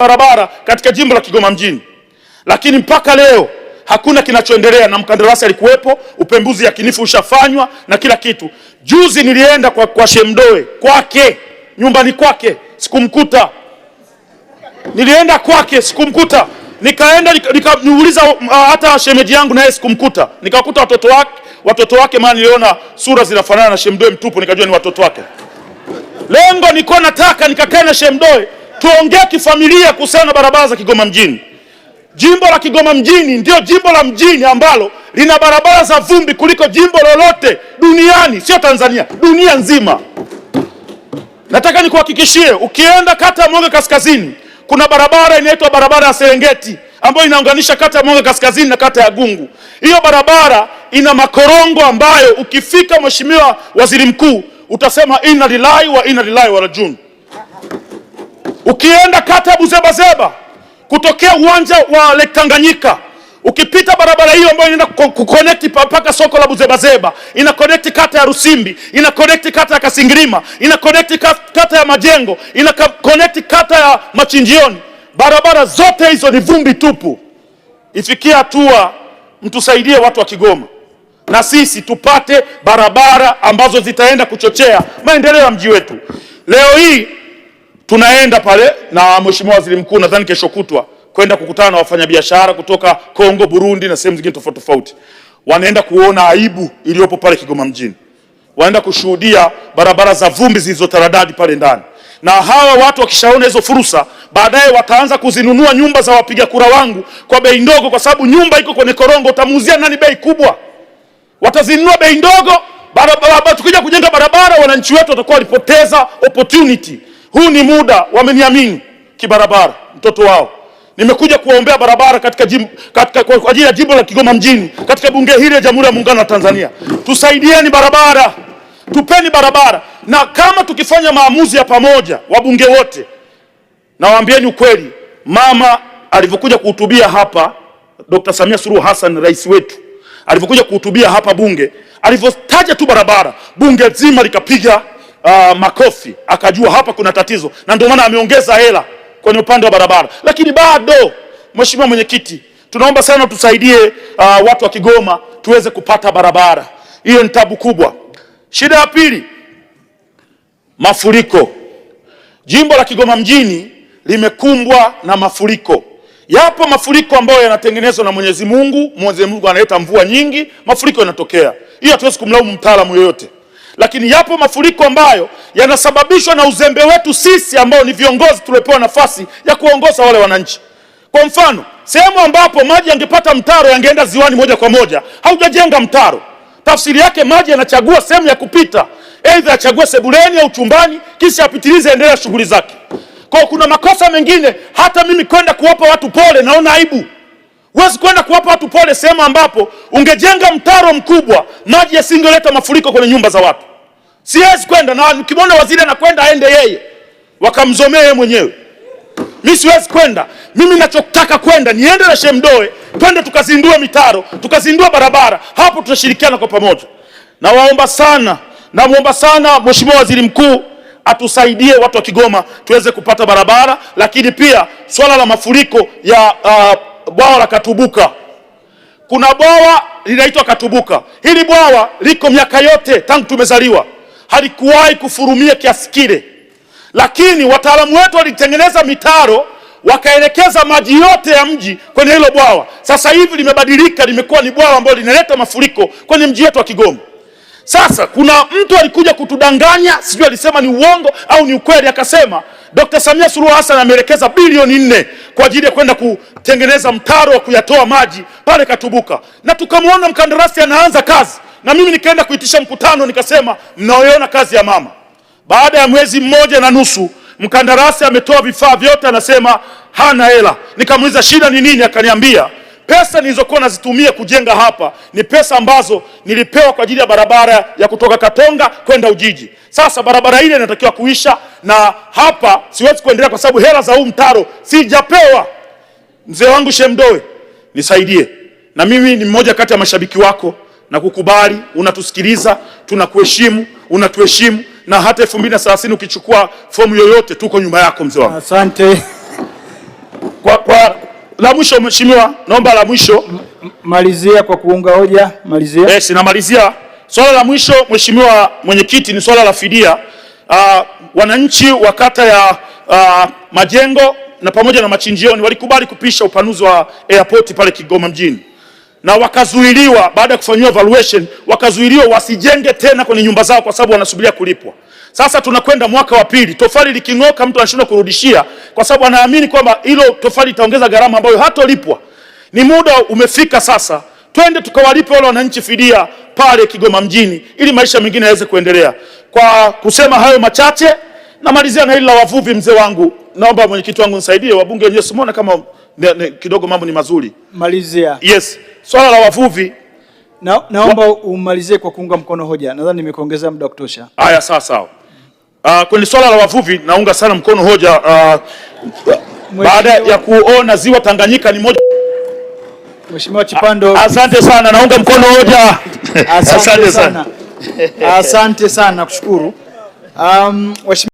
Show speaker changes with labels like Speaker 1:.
Speaker 1: barabara katika jimbo la Kigoma mjini, lakini mpaka leo hakuna kinachoendelea, na mkandarasi alikuwepo, upembuzi yakinifu ushafanywa na kila kitu. Juzi nilienda kwa Shemdoe kwake, nyumbani kwake, sikumkuta. Nilienda kwake sikumkuta. Nikaenda nikaniuliza hata shemeji yangu naye sikumkuta. Nikakuta watoto wake maana niliona sura zinafanana na Shemdoe mtupu, nikajua ni watoto wake. Lengo niko nataka nikakae na Shemdoe tuongee kifamilia kuhusiana na barabara za Kigoma mjini. Jimbo la Kigoma mjini ndio jimbo la mjini ambalo lina barabara za vumbi kuliko jimbo lolote duniani, sio Tanzania, dunia nzima. Nataka nikuhakikishie, ukienda kata ya Mwanga Kaskazini kuna barabara inaitwa barabara ya Serengeti ambayo inaunganisha kata ya Mwanga Kaskazini na kata ya Gungu. Hiyo barabara ina makorongo ambayo ukifika Mheshimiwa Waziri Mkuu utasema inna lillahi wa inna ilaihi rajiun. Ukienda kata ya Buzebazeba kutokea uwanja wa Lake Tanganyika, ukipita barabara hiyo ambayo inaenda kuconnect mpaka soko la Buzebazeba, ina connect kata ya Rusimbi, ina connect kata ya Kasingirima, ina connect kata ya Majengo, ina connect kata ya Machinjioni. Barabara zote hizo ni vumbi tupu. Ifikia hatua mtusaidie watu wa Kigoma, na sisi tupate barabara ambazo zitaenda kuchochea maendeleo ya mji wetu. Leo hii tunaenda pale na Mheshimiwa Waziri Mkuu, nadhani kesho kutwa, kwenda kukutana na wafanyabiashara kutoka Kongo, Burundi na sehemu zingine tofauti tofauti. Wanaenda kuona aibu iliyopo pale Kigoma mjini. Wanaenda kushuhudia barabara za vumbi zilizotaradadi pale ndani. Na hawa watu wakishaona hizo fursa, baadaye wataanza kuzinunua nyumba za wapiga kura wangu kwa bei ndogo, kwa sababu nyumba iko kwenye korongo, utamuuzia nani bei kubwa? Watazinunua bei ndogo. Barabara tukija kujenga barabara, wananchi wetu watakuwa walipoteza opportunity. Huu ni muda, wameniamini kibarabara, mtoto wao. Nimekuja kuwaombea barabara kwa ajili ya jimbo la Kigoma mjini, katika bunge hili la Jamhuri ya Muungano wa Tanzania. Tusaidieni barabara, tupeni barabara. Na kama tukifanya maamuzi ya pamoja, wabunge wote, nawaambieni ukweli, mama alivyokuja kuhutubia hapa, Dr. Samia Suluhu Hassan rais wetu, alivyokuja kuhutubia hapa bunge, alivyotaja tu barabara, bunge zima likapiga makofi, akajua hapa kuna tatizo, na ndio maana ameongeza hela kwenye upande wa barabara. Lakini bado, Mheshimiwa Mwenyekiti, tunaomba sana tusaidie watu wa Kigoma tuweze kupata barabara. Hiyo ni tabu kubwa. Shida ya pili, mafuriko. Jimbo la Kigoma mjini limekumbwa na mafuriko. Yapo mafuriko ambayo yanatengenezwa na Mwenyezi Mungu. Mwenyezi Mungu analeta mvua nyingi, mafuriko yanatokea. Hiyo hatuwezi kumlaumu mtaalamu yoyote. Lakini yapo mafuriko ambayo yanasababishwa na uzembe wetu sisi ambao ni viongozi tuliopewa nafasi ya kuongoza wale wananchi. Kwa mfano, sehemu ambapo maji yangepata mtaro yangeenda ziwani moja kwa moja, haujajenga mtaro. Tafsiri yake maji yanachagua sehemu ya kupita, aidha achague sebuleni au chumbani, kisha apitilize endelea shughuli zake. Kwa kuna makosa mengine, hata mimi kwenda kuwapa watu pole naona aibu. Huwezi kwenda kuwapa watu pole sehemu ambapo ungejenga mtaro mkubwa, maji yasingeleta mafuriko kwenye nyumba za watu. Siwezi kwenda, na ukimwona waziri anakwenda aende yeye, wakamzomea yeye mwenyewe. Mimi siwezi kwenda. Mimi ninachotaka kwenda niende na Shemdoe, twende tukazindue mitaro, tukazindue barabara. Hapo tutashirikiana kwa pamoja. Namuomba sana Mheshimiwa Waziri Mkuu atusaidie watu wa Kigoma tuweze kupata barabara. Lakini pia swala la mafuriko ya bwawa la Katubuka. Kuna bwawa linaitwa Katubuka. Hili bwawa liko miaka yote tangu tumezaliwa, halikuwahi kufurumia kiasi kile. Lakini wataalamu wetu walitengeneza mitaro, wakaelekeza maji yote ya mji kwenye hilo bwawa. Sasa hivi limebadilika, limekuwa ni bwawa ambalo linaleta mafuriko kwenye mji wetu wa Kigoma. Sasa kuna mtu alikuja kutudanganya, sijui alisema ni uongo au ni ukweli, akasema Dr. Samia Suluhu Hassan ameelekeza bilioni 4 kwa ajili ya kwenda kutengeneza mtaro wa kuyatoa maji pale Katubuka. Na tukamwona mkandarasi anaanza kazi, na mimi nikaenda kuitisha mkutano, nikasema mnaoiona kazi ya mama. Baada ya mwezi mmoja na nusu mkandarasi ametoa vifaa vyote, anasema hana hela. Nikamuuliza shida ni nini, akaniambia pesa nilizokuwa nazitumia kujenga hapa ni pesa ambazo nilipewa kwa ajili ya barabara ya kutoka Katonga kwenda Ujiji. Sasa barabara ile inatakiwa kuisha, na hapa siwezi kuendelea kwa sababu hela za huu mtaro sijapewa. Mzee wangu Shemdoe, nisaidie. Na mimi ni mmoja kati ya mashabiki wako, na kukubali, unatusikiliza, tunakuheshimu, unatuheshimu, na hata 2030 ukichukua fomu yoyote tuko nyuma yako mzee wangu.
Speaker 2: Asante.
Speaker 1: La mwisho mheshimiwa, naomba la mwisho.
Speaker 2: Malizia kwa kuunga hoja, malizia.
Speaker 1: Yes, namalizia. Swala la mwisho mheshimiwa mwenyekiti ni swala la fidia. Wananchi wa kata ya Majengo na pamoja na Machinjioni walikubali kupisha upanuzi wa airport pale Kigoma mjini, na wakazuiliwa baada ya kufanyiwa evaluation, wakazuiliwa wasijenge tena kwenye nyumba zao kwa sababu wanasubiria kulipwa. Sasa tunakwenda mwaka wa pili, tofali liking'oka mtu anashindwa kurudishia kwa sababu anaamini kwamba hilo tofali itaongeza gharama ambayo hatolipwa. Ni muda umefika sasa, twende tukawalipe wale wananchi fidia pale Kigoma mjini ili maisha mengine yaweze kuendelea. Kwa kusema hayo machache, namalizia na hili la wavuvi. Mzee wangu, naomba mwenyekiti wangu nisaidie, wabunge wenyewe simuone kama kidogo mambo ni mazuri.
Speaker 2: Malizia.
Speaker 1: Yes, swala la wavuvi
Speaker 2: naomba umalizie kwa kuunga mkono hoja. Nadhani nimekuongezea muda wa kutosha.
Speaker 1: Haya, sawa. Kwenye swala la wavuvi naunga sana mkono hoja baada ya kuona ziwa Tanganyika ni moja.
Speaker 2: Mheshimiwa Chipando.
Speaker 1: Asante sana, naunga mkono hoja.
Speaker 2: Asante sana. Asante sana, kushukuru.